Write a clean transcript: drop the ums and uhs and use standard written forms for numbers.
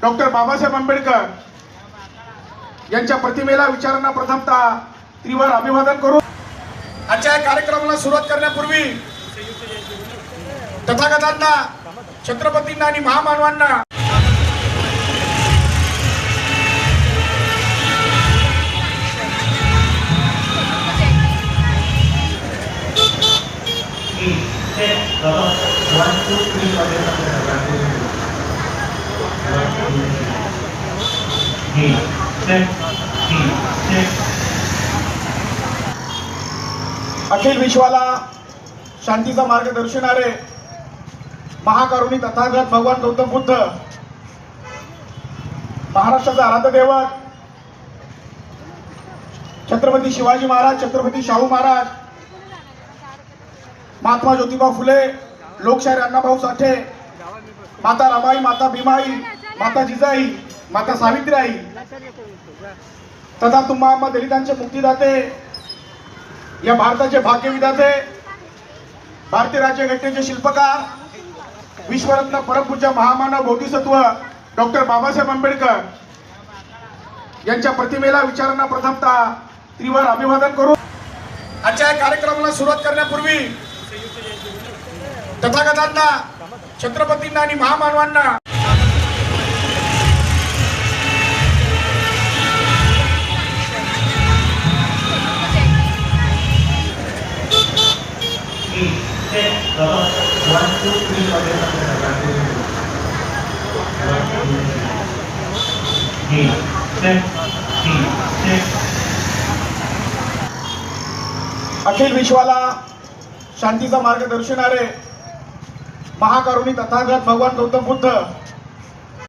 Doctor Babasaheb Ambedkar यांच्या प्रतिमेला विचारांना प्रथमतः त्रिवार अभिवादन करू। आजच्या या कार्यक्रमाला सुरुवात करण्यापूर्वी तथागतांना, छत्रपतींना आणि महामानवांना अखिल विश्वाला शांतीचा मार्ग दर्शविणारे महाकरुणी तथागत भगवान गौतम बुद्ध, महाराष्ट्राचा आराध्य दैवत छत्रपती शिवाजी महाराज, छत्रपती शाहू महाराज, महात्मा ज्योतिबा फुले, लोकशाहीर अण्णाभाऊ साठे, माता रमाई, माता भीमाई, माता जिजाई, माता सावित्रीबाई तथा तुम्हा दलितांचे मुक्तीदाते, या भारताचे भाग्यविधाते, भारतीय राज्यघटनेचे शिल्पकार, विश्वरत्न परमपूज्य महामानव बोधिसत्व डॉक्टर बाबासाहेब आंबेडकर यांच्या प्रतिमेला विचारांना प्रथमतः त्रिवार अभिवादन करू। आजच्या या कार्यक्रमाला सुरुवात करण्यापूर्वी तथागतांना, छत्रपतींना आणि महामानवांना अखिल विश्वाला शांतीचा मार्ग दर्शविणारे महाकरुणी तथागत भगवान गौतम बुद्ध,